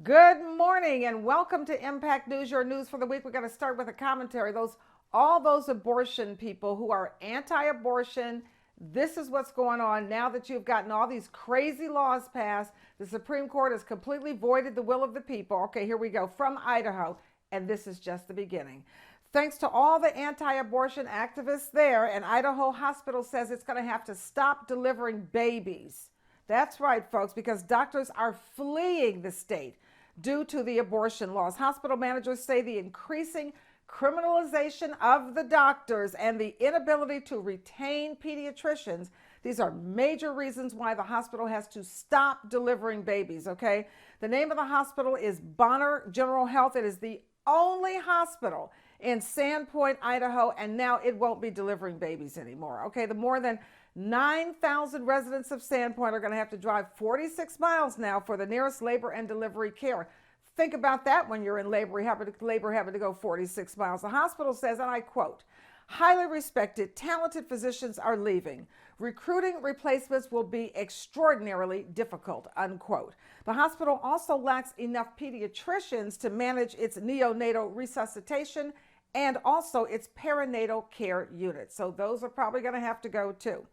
Good morning and welcome to Impact News, your news for the week. We're going to start with a commentary. All those abortion people who are anti-abortion, this is what's going on now that you've gotten all these crazy laws passed. The Supreme Court has completely voided the will of the people. Okay, here we go from Idaho, and this is just the beginning. Thanks to all the anti-abortion activists there, an Idaho hospital says it's going to have to stop delivering babies. That's right, folks, because doctors are fleeing the state due to the abortion laws. Hospital managers say the increasing criminalization of the doctors and the inability to retain pediatricians, these are major reasons why the hospital has to stop delivering babies, okay? The name of the hospital is Bonner General Health. It is the only hospital in Sandpoint, Idaho, and now it won't be delivering babies anymore, okay? The more than 9,000 residents of Sandpoint are going to have to drive 46 miles now for the nearest labor and delivery care. Think about that when you're in labor having to go 46 miles. The hospital says, and I quote, highly respected, talented physicians are leaving. Recruiting replacements will be extraordinarily difficult, unquote. The hospital also lacks enough pediatricians to manage its neonatal resuscitation and also its perinatal care unit. So those are probably going to have to go too.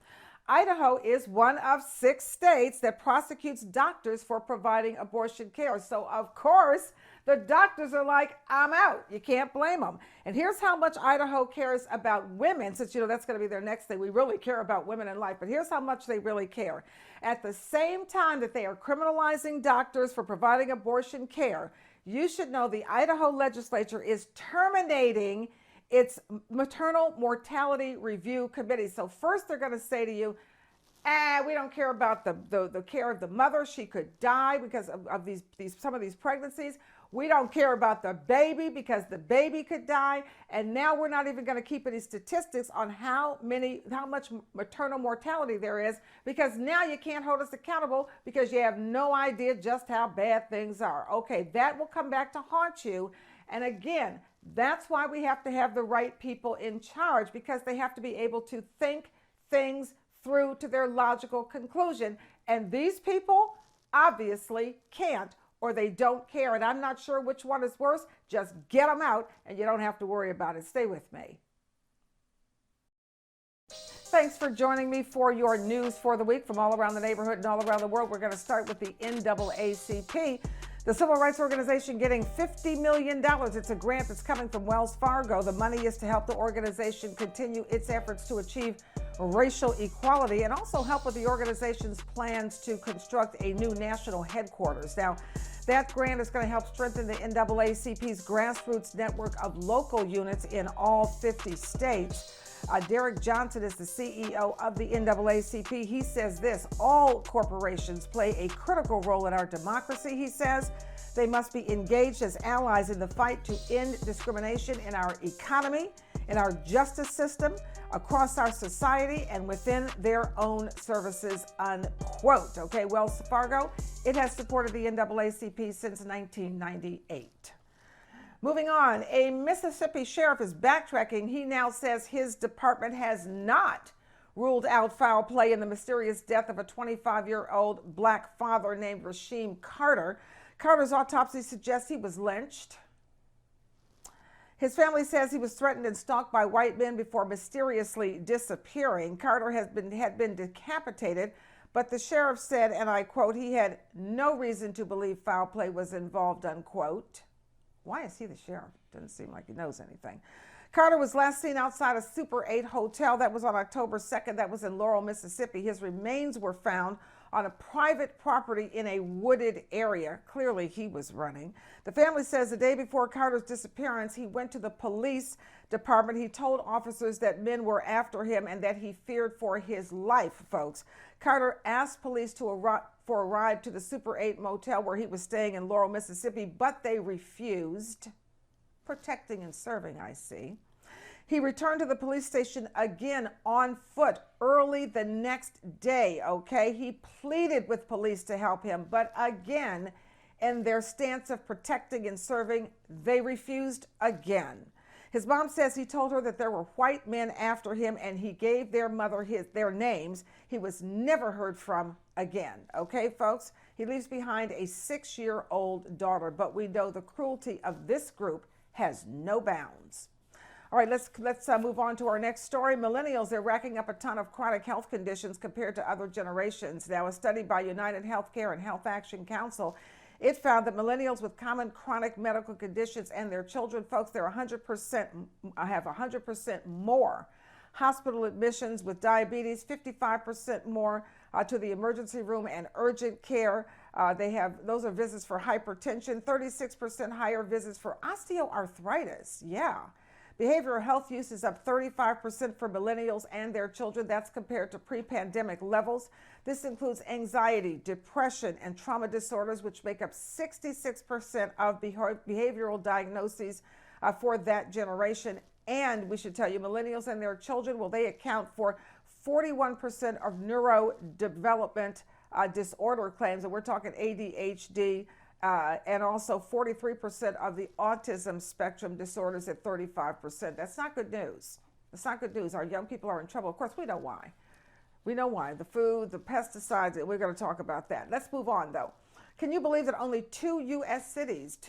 Idaho is one of 6 states that prosecutes doctors for providing abortion care. So of course, the doctors are like, I'm out. You can't blame them. And here's how much Idaho cares about women, since that's going to be their next thing. We really care about women in life, but here's how much they really care. At the same time that they are criminalizing doctors for providing abortion care, you should know the Idaho legislature is terminating its maternal mortality review committee. So first they're going to say to you, we don't care about the care of the mother. She could die because of some of these pregnancies. We don't care about the baby because the baby could die. And now we're not even going to keep any statistics on how much maternal mortality there is, because now you can't hold us accountable because you have no idea just how bad things are. Okay, that will come back to haunt you. And again, that's why we have to have the right people in charge, because they have to be able to think things through to their logical conclusion. And these people obviously can't, or they don't care. And I'm not sure which one is worse. Just get them out and you don't have to worry about it. Stay with me. Thanks for joining me for your news for the week from all around the neighborhood and all around the world. We're going to start with the NAACP. The civil rights organization getting $50 million. It's a grant that's coming from Wells Fargo. The money is to help the organization continue its efforts to achieve racial equality and also help with the organization's plans to construct a new national headquarters. Now, that grant is going to help strengthen the NAACP's grassroots network of local units in all 50 states. Derek Johnson is the CEO of the NAACP. He says this: all corporations play a critical role in our democracy, he says. They must be engaged as allies in the fight to end discrimination in our economy, in our justice system, across our society, and within their own services, unquote. Okay, Wells Fargo, it has supported the NAACP since 1998. Moving on, a Mississippi sheriff is backtracking. He now says his department has not ruled out foul play in the mysterious death of a 25-year-old black father named Rasheem Carter. Carter's autopsy suggests he was lynched. His family says he was threatened and stalked by white men before mysteriously disappearing. Carter had been decapitated, but the sheriff said, and I quote, he had no reason to believe foul play was involved, unquote. Why is he the sheriff? Doesn't seem like he knows anything. Carter was last seen outside a Super 8 hotel. That was on October 2nd. That was in Laurel, Mississippi. His remains were found on a private property in a wooded area. Clearly, he was running. The family says the day before Carter's disappearance, he went to the police department. He told officers that men were after him and that he feared for his life, folks. Carter asked police for a ride to the Super 8 motel where he was staying in Laurel, Mississippi, but they refused. Protecting and serving, I see. He returned to the police station again on foot early the next day, okay? He pleaded with police to help him, but again, in their stance of protecting and serving, they refused again. His mom says he told her that there were white men after him and he gave their mother their names. He was never heard from again. Okay, folks? He leaves behind a 6-year-old daughter, but we know the cruelty of this group has no bounds. All right, let's move on to our next story. Millennials, they're racking up a ton of chronic health conditions compared to other generations. Now, a study by United Healthcare and Health Action Council, it found that millennials with common chronic medical conditions and their children, folks, they're 100% have 100% more hospital admissions with diabetes, 55% more to the emergency room and urgent care. Those are visits for hypertension, 36% higher visits for osteoarthritis. Yeah. Behavioral health use is up 35% for millennials and their children. That's compared to pre-pandemic levels. This includes anxiety, depression, and trauma disorders, which make up 66% of behavioral diagnoses for that generation. And we should tell you, millennials and their children, well, they account for 41% of neurodevelopment disorder claims, and we're talking ADHD, and also 43% of the autism spectrum disorders at 35%. That's not good news. It's not good news. Our young people are in trouble. Of course, we know why. We know why. The food, the pesticides, we're going to talk about that. Let's move on, though. Can you believe that only two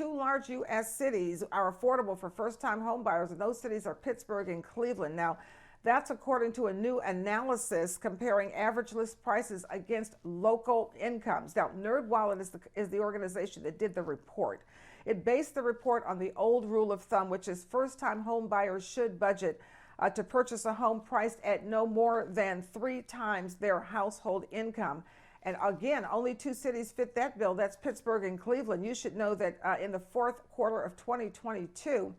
large U.S. cities are affordable for first-time home buyers, and those cities are Pittsburgh and Cleveland? Now, that's according to a new analysis comparing average list prices against local incomes. Now, NerdWallet is the organization that did the report. It based the report on the old rule of thumb, which is first-time home buyers should budget to purchase a home priced at no more than 3 times their household income. And again, only 2 cities fit that bill. That's Pittsburgh and Cleveland. You should know that in the fourth quarter of 2022,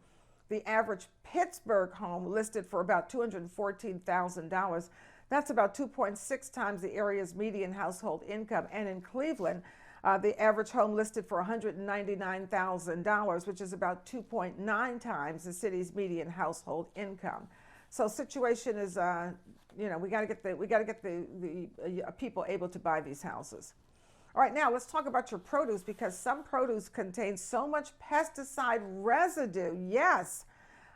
the average Pittsburgh home listed for about $214,000. That's about 2.6 times the area's median household income. And in Cleveland, the average home listed for $199,000, which is about 2.9 times the city's median household income. So situation is, we got to get the people able to buy these houses. All right, now let's talk about your produce, because some produce contains so much pesticide residue, yes,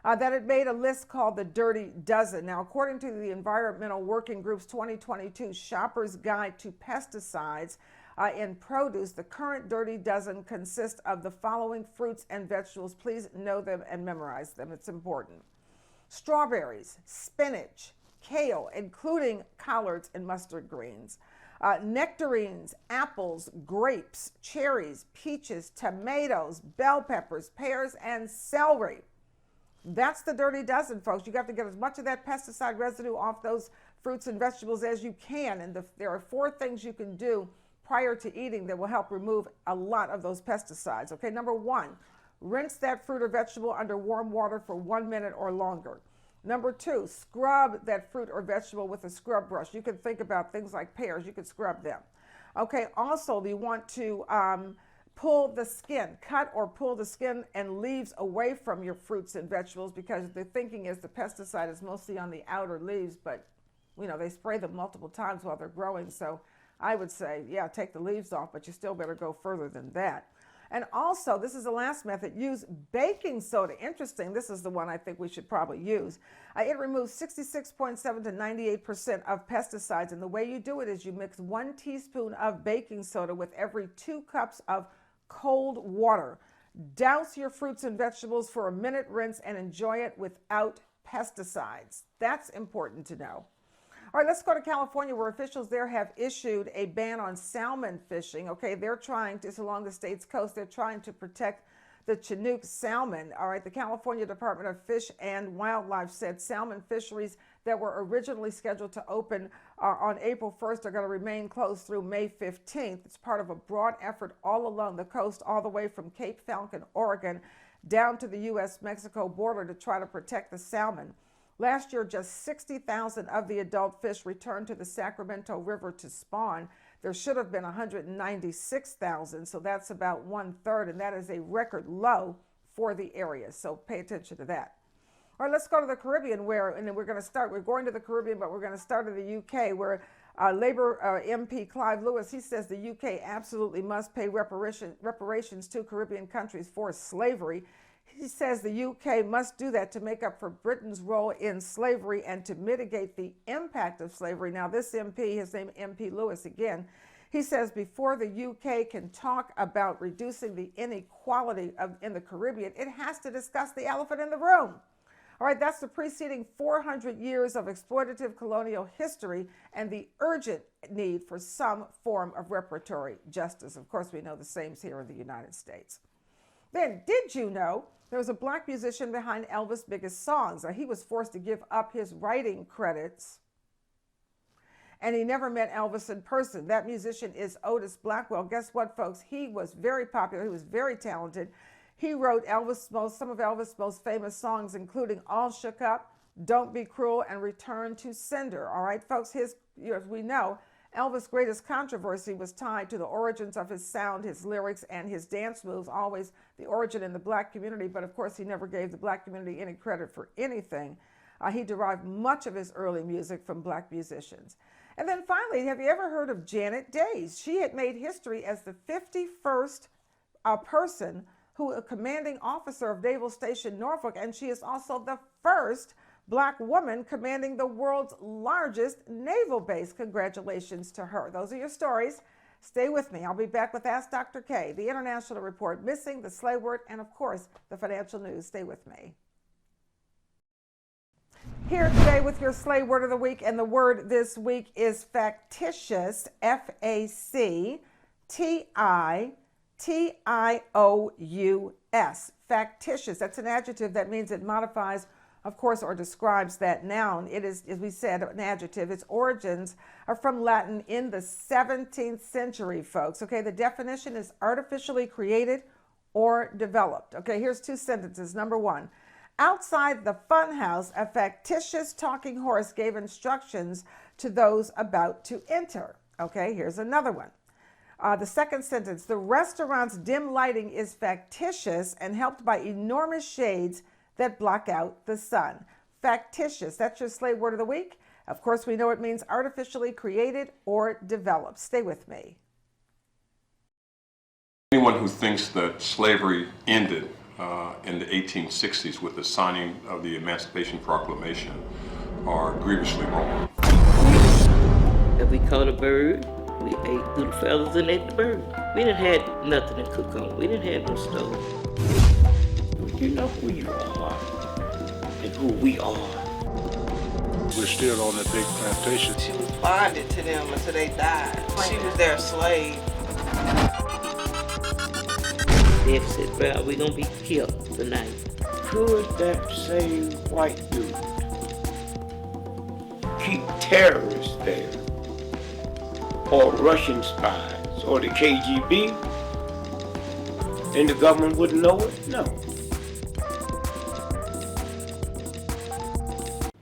that it made a list called the Dirty Dozen. Now, according to the Environmental Working Group's 2022 Shopper's Guide to Pesticides in Produce, the current Dirty Dozen consists of the following fruits and vegetables. Please know them and memorize them. It's important. Strawberries, spinach, kale, including collards and mustard greens, nectarines, apples, grapes, cherries, peaches, tomatoes, bell peppers, pears, and celery. That's the Dirty Dozen, folks. You have to get as much of that pesticide residue off those fruits and vegetables as you can. And there are 4 things you can do prior to eating that will help remove a lot of those pesticides. Okay, number 1, rinse that fruit or vegetable under warm water for 1 minute or longer. Number 2, scrub that fruit or vegetable with a scrub brush. You can think about things like pears. You can scrub them. Okay, also you want to pull the skin, cut or pull the skin and leaves away from your fruits and vegetables, because the thinking is the pesticide is mostly on the outer leaves, but they spray them multiple times while they're growing. So I would say, yeah, take the leaves off, but you still better go further than that. And also, this is the last method, use baking soda. Interesting, this is the one I think we should probably use. It removes 66.7 to 98% of pesticides. And the way you do it is you mix 1 teaspoon of baking soda with every 2 cups of cold water. Douse your fruits and vegetables for a minute, rinse, and enjoy it without pesticides. That's important to know. All right, let's go to California, where officials there have issued a ban on salmon fishing. Okay, they're trying to, it's along the state's coast, they're trying to protect the Chinook salmon. All right, the California Department of Fish and Wildlife said salmon fisheries that were originally scheduled to open on April 1st are going to remain closed through May 15th. It's part of a broad effort all along the coast, all the way from Cape Falcon, Oregon, down to the U.S.-Mexico border to try to protect the salmon. Last year, just 60,000 of the adult fish returned to the Sacramento River to spawn. There should have been 196,000, so that's about 1/3, and that is a record low for the area. So pay attention to that. All right, let's go to the Caribbean, and then we're going to the Caribbean, but we're going to start in the UK, where Labour MP Clive Lewis, he says the UK absolutely must pay reparations to Caribbean countries for slavery. He says the UK must do that to make up for Britain's role in slavery and to mitigate the impact of slavery. Now, this MP, his name MP Lewis again, He says before the UK can talk about reducing the inequality in the Caribbean, it has to discuss the elephant in the room. All right, that's the preceding 400 years of exploitative colonial history and the urgent need for some form of reparatory justice. Of course, we know the same here in the United States. Then, did you know there was a black musician behind Elvis' biggest songs? He was forced to give up his writing credits, and he never met Elvis in person. That musician is Otis Blackwell. Guess what, folks? He was very popular. He was very talented. He wrote some of Elvis' most famous songs, including All Shook Up, Don't Be Cruel, and Return to Sender. All right, folks, as we know, Elvis' greatest controversy was tied to the origins of his sound, his lyrics, and his dance moves, always the origin in the black community. But of course, he never gave the black community any credit for anything. He derived much of his early music from black musicians. And then finally, have you ever heard of Janet Days? She had made history as the 51st person a commanding officer of Naval Station Norfolk, and she is also the first black woman commanding the world's largest naval base. Congratulations to her. Those are your stories. Stay with me. I'll be back with Ask Dr. K, the International Report, Missing, the Slave Word, and of course, the financial news. Stay with me. Here today with your slave word of the week, and the word this week is factitious, F-A-C-T-I-O-U-S, factitious. That's an adjective that means it modifies, of course, or describes that noun. It is, as we said, an adjective. Its origins are from Latin in the 17th century, folks. Okay, the definition is artificially created or developed. Okay, here's two sentences. Number one, outside the funhouse, a factitious talking horse gave instructions to those about to enter. Okay, here's another one. The second sentence, the restaurant's dim lighting is factitious and helped by enormous shades that block out the sun. Factitious, that's your slave word of the week. Of course, we know it means artificially created or developed. Stay with me. Anyone who thinks that slavery ended in the 1860s with the signing of the Emancipation Proclamation are grievously wrong. If we caught a bird, we ate through the feathers and ate the bird. We didn't have nothing to cook on. We didn't have no stove. You know who you are and who we are. We're still on that big plantation. She was bonded to them until they died. She was their slave. They said, bro, we're going to be killed tonight. Could that same white dude keep terrorists there? Or Russian spies, or the KGB, and the government wouldn't know it? No.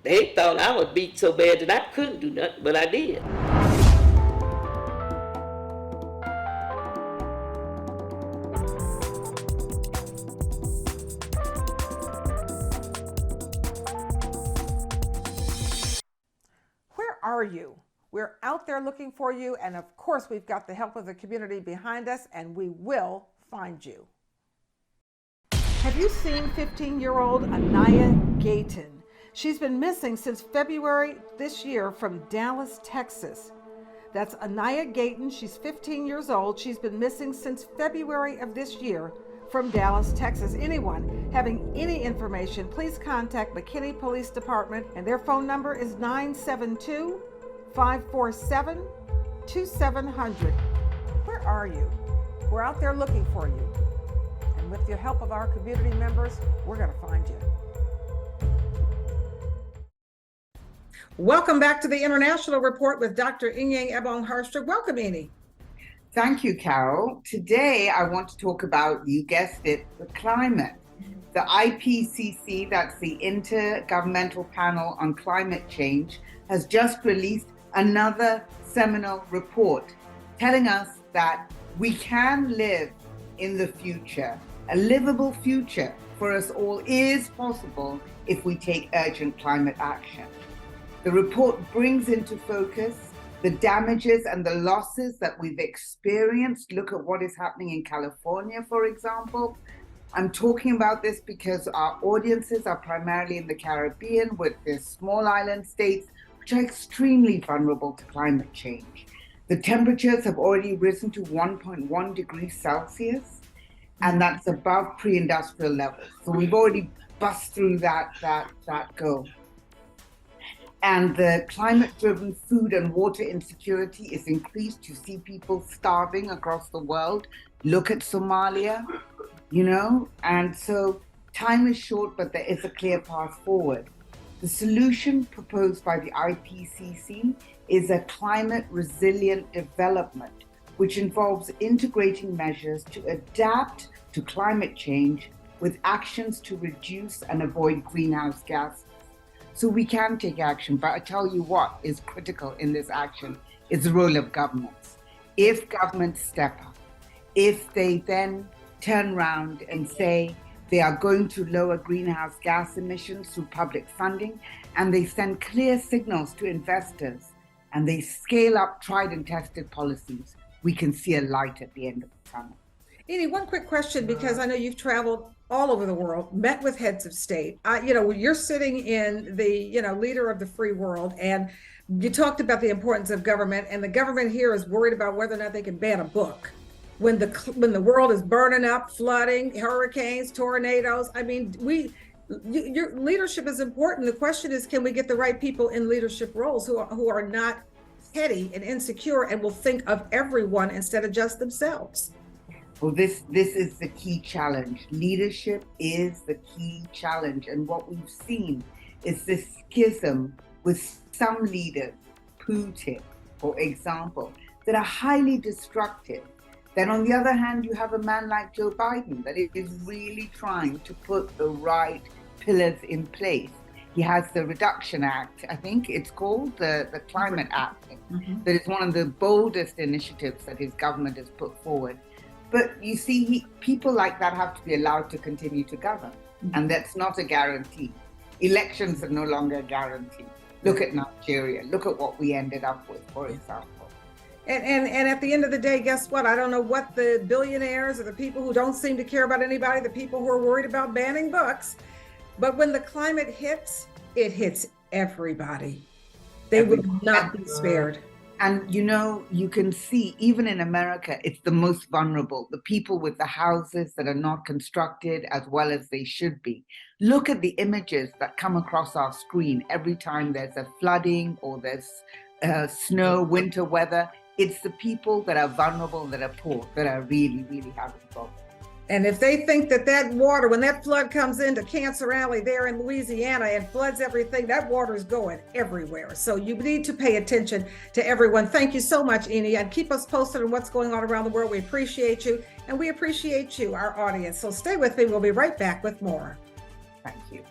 They thought I was beat so bad that I couldn't do nothing, but I did. Where are you? We're out there looking for you, and of course, we've got the help of the community behind us, and we will find you. Have you seen 15-year-old Anaya Gayton? She's been missing since February this year from Dallas, Texas. That's Anaya Gayton. She's 15 years old. She's been missing since February of this year from Dallas, Texas. Anyone having any information, please contact McKinney Police Department, and their phone number is 972-547-2700. Where are you? We're out there looking for you. And with the help of our community members, we're going to find you. Welcome back to the International Report with Dr. Inyang Ebong-Harster. Welcome, Ini. Thank you, Carol. Today, I want to talk about, you guessed it, the climate. The IPCC, that's the Intergovernmental Panel on Climate Change, has just released another seminal report telling us that we can live in the future. A livable future for us all is possible if we take urgent climate action. The report brings into focus the damages and the losses that we've experienced. Look at what is happening in California, for example. I'm talking about this because our audiences are primarily in the Caribbean, with the small island states, which are extremely vulnerable to climate change. The temperatures have already risen to 1.1 degrees Celsius, and that's above pre-industrial levels. So we've already bust through that goal. And the climate-driven food and water insecurity is increased. You see people starving across the world. Look at Somalia, and so time is short, but there is a clear path forward. The solution proposed by the IPCC is a climate resilient development, which involves integrating measures to adapt to climate change with actions to reduce and avoid greenhouse gases. So we can take action, but I tell you what is critical in this action is the role of governments. If governments step up, if they then turn around and say they are going to lower greenhouse gas emissions through public funding, and they send clear signals to investors, and they scale up tried and tested policies, we can see a light at the end of the tunnel. Edie, one quick question, because I know you've traveled all over the world, met with heads of state. You're sitting in the, leader of the free world, and you talked about the importance of government, and the government here is worried about whether or not they can ban a book. When the world is burning up, flooding, hurricanes, tornadoes, your leadership is important. The question is, can we get the right people in leadership roles who are not petty and insecure and will think of everyone instead of just themselves? Well, this is the key challenge. Leadership is the key challenge. And what we've seen is this schism with some leaders, Putin, for example, that are highly destructive. Then on the other hand, you have a man like Joe Biden that is really trying to put the right pillars in place. He has the Reduction Act, I think it's called, the Climate Act, that is one of the boldest initiatives that his government has put forward. But you see, people like that have to be allowed to continue to govern, and that's not a guarantee. Elections are no longer a guarantee. Look at Nigeria, look at what we ended up with, for example. And at the end of the day, guess what? I don't know what the billionaires or the people who don't seem to care about anybody, the people who are worried about banning books, but when the climate hits, it hits everybody. They will not be spared. And you can see, even in America, it's the most vulnerable, the people with the houses that are not constructed as well as they should be. Look at the images that come across our screen every time there's a flooding or there's snow, winter weather. It's the people that are vulnerable, that are poor, that are really, really having trouble. And if they think that water, when that flood comes into Cancer Alley there in Louisiana and floods everything, that water is going everywhere. So you need to pay attention to everyone. Thank you so much, Edie, and keep us posted on what's going on around the world. We appreciate you, and we appreciate you, our audience. So stay with me. We'll be right back with more. Thank you.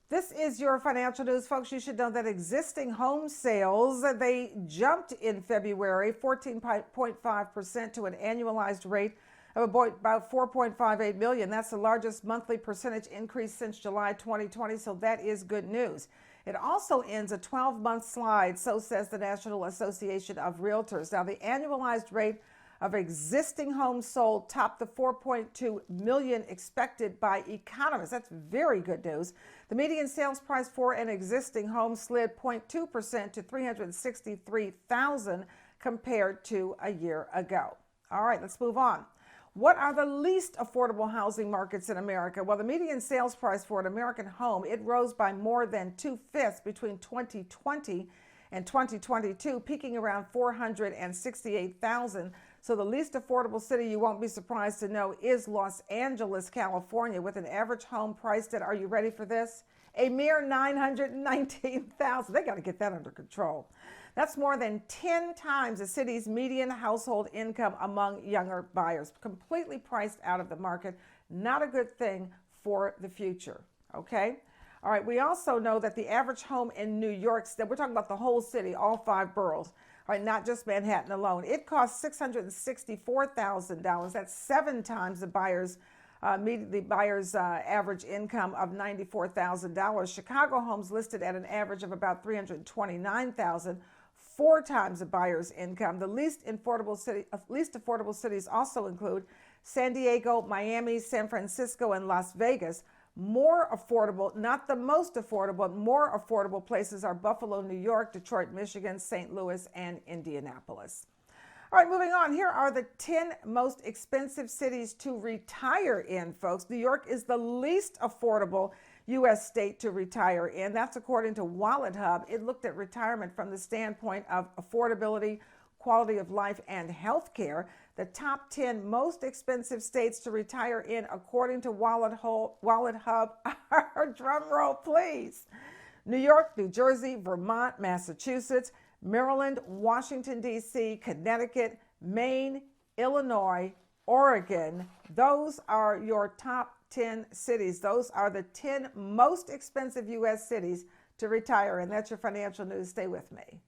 This is your financial news, folks. You should know that existing home sales, they jumped in February 14.5% to an annualized rate of about 4.58 million. That's the largest monthly percentage increase since July 2020, so that is good news. It also ends a 12-month slide, so says the National Association of Realtors. Now, the annualized rate of existing homes sold topped the 4.2 million expected by economists. That's very good news. The median sales price for an existing home slid 0.2% to $363,000 compared to a year ago. All right, let's move on. What are the least affordable housing markets in America? Well, the median sales price for an American home, it rose by more than 2/5 between 2020 and 2022, peaking around $468,000. So the least affordable city, you won't be surprised to know, is Los Angeles, California, with an average home priced at, are you ready for this? A mere $919,000. They got to get that under control. That's more than 10 times the city's median household income among younger buyers. Completely priced out of the market. Not a good thing for the future, okay? All right, we also know that the average home in New York, we're talking about the whole city, all 5 boroughs, right, not just Manhattan alone. It costs $664,000. That's 7 times the buyer's average income of $94,000. Chicago homes listed at an average of about $329,000, 4 times the buyer's income. The least affordable cities also include San Diego, Miami, San Francisco, and Las Vegas. More affordable, not the most affordable, but more affordable places are Buffalo, New York, Detroit, Michigan, St. Louis, and Indianapolis. All right, moving on. Here are the 10 most expensive cities to retire in, folks. New York is the least affordable U.S. state to retire in. That's according to Wallet Hub. It looked at retirement from the standpoint of affordability, quality of life, and health care. The top 10 most expensive states to retire in, according to Wallet Hub, are, drum roll please, New York, New Jersey, Vermont, Massachusetts, Maryland, Washington, D.C., Connecticut, Maine, Illinois, Oregon. Those are your top 10 cities. Those are the 10 most expensive U.S. cities to retire in. That's your financial news. Stay with me.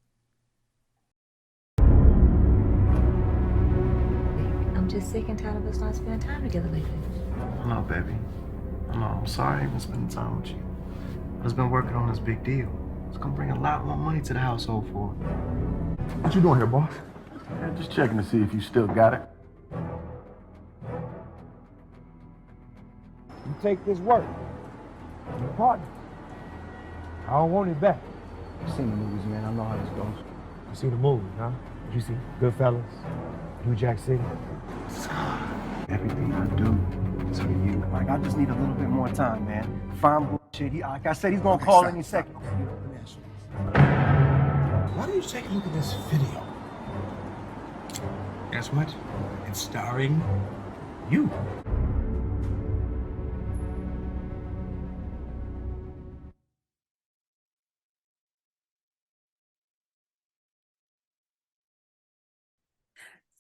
I'm just sick and tired of us not spending time together lately. I know, baby. I know. I'm sorry I ain't been spending time with you. I've just been working on this big deal. It's gonna bring a lot more money to the household for it. What you doing here, boss? Yeah, just checking to see if you still got it. You take this work. Your partner. I don't want it back. I've seen the movies, man. I know how this goes. You see the movie, huh? You see Goodfellas, New Jack City. Everything I do is for you. Like, I just need a little bit more time, man. Fine bullshit. Like I said, he's gonna call any second. Why don't you take a look at this video? Guess what? It's starring you.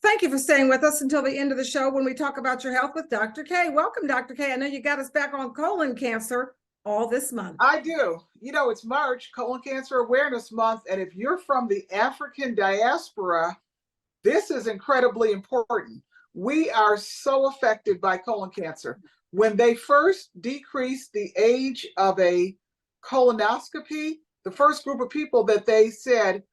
Thank you for staying with us until the end of the show when we talk about your health with Dr. K. Welcome, Dr. K. I know you got us back on colon cancer all this month. I do. You know, it's March, Colon Cancer Awareness Month, and if you're from the African diaspora, this is incredibly important. We are so affected by colon cancer. When they first decreased the age of a colonoscopy, the first group of people that they said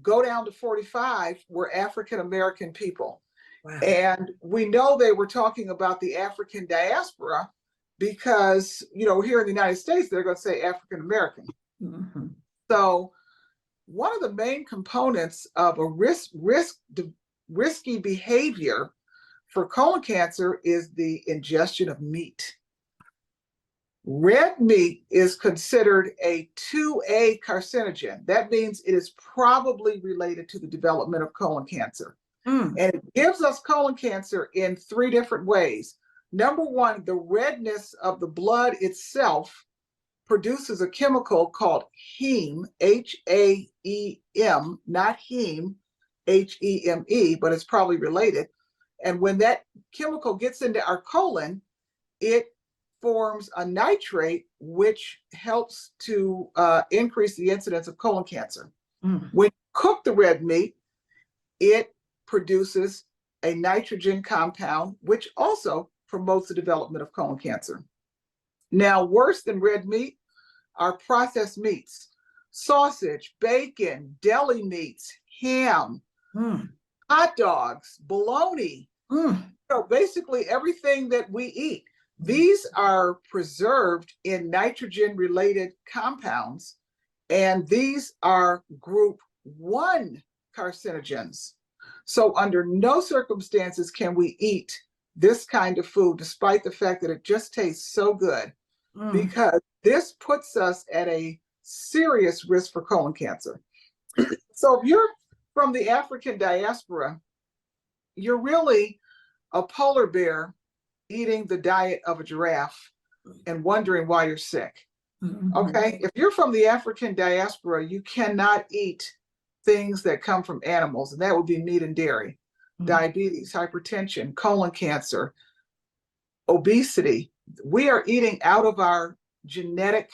go down to 45 were African American people. Wow. And we know they were talking about the African diaspora because, you know, here in the United States, they're going to say African American. Mm-hmm. So one of the main components of a risky behavior for colon cancer is the ingestion of meat. Red meat is considered a 2A carcinogen. That means it is probably related to the development of colon cancer. And it gives us colon cancer in 3 different ways. Number one, the redness of the blood itself produces a chemical called heme, H-A-E-M, not heme, H-E-M-E, but it's probably related. And when that chemical gets into our colon, it forms a nitrate, which helps to increase the incidence of colon cancer. When you cook the red meat, it produces a nitrogen compound, which also promotes the development of colon cancer. Now, worse than red meat are processed meats, sausage, bacon, deli meats, ham, hot dogs, bologna. So basically everything that we eat. These are preserved in nitrogen-related compounds, and these are group 1 carcinogens. So under no circumstances can we eat this kind of food, despite the fact that it just tastes so good, because this puts us at a serious risk for colon cancer. So if you're from the African diaspora, you're really a polar bear eating the diet of a giraffe and wondering why you're sick. Okay, if you're from the African diaspora, you cannot eat things that come from animals, and that would be meat and dairy, diabetes, hypertension, colon cancer, obesity. We are eating out of our genetic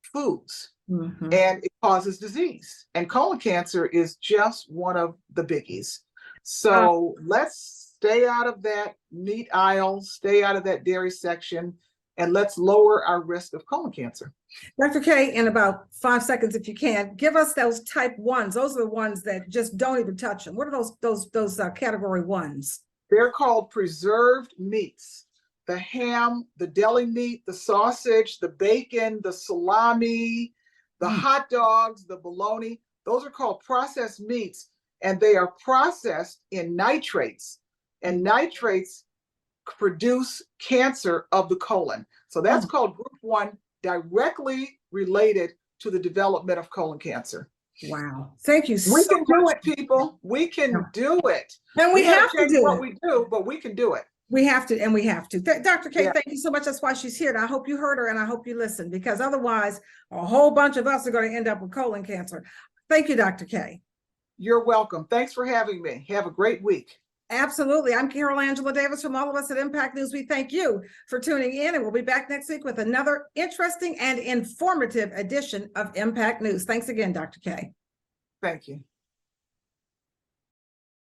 foods, and it causes disease. And colon cancer is just one of the biggies. So let's stay out of that meat aisle, stay out of that dairy section, and let's lower our risk of colon cancer. Dr. K, in about 5 seconds, if you can, give us those type 1s. Those are the ones that just don't even touch them. What are those category 1s? They're called preserved meats. the ham, the deli meat, the sausage, the bacon, the salami, the hot dogs, the bologna. Those are called processed meats, and they are processed in nitrates, and nitrates produce cancer of the colon. So that's called group 1, directly related to the development of colon cancer. Wow. Thank you so We can do much. it, people. We can do it. And we gotta have to change do what it. we do, but we can do it. We have to, and we have to. Dr. K, Yeah. thank you so much. That's why she's here. And I hope you heard her, and I hope you listened, because otherwise a whole bunch of us are going to end up with colon cancer. Thank you, Dr. K. You're welcome. Thanks for having me. Have a great week. Absolutely. I'm Carol Angela Davis. From all of us at Impact News, we thank you for tuning in, and we'll be back next week with another interesting and informative edition of Impact News. Thanks again, Dr. K. Thank you.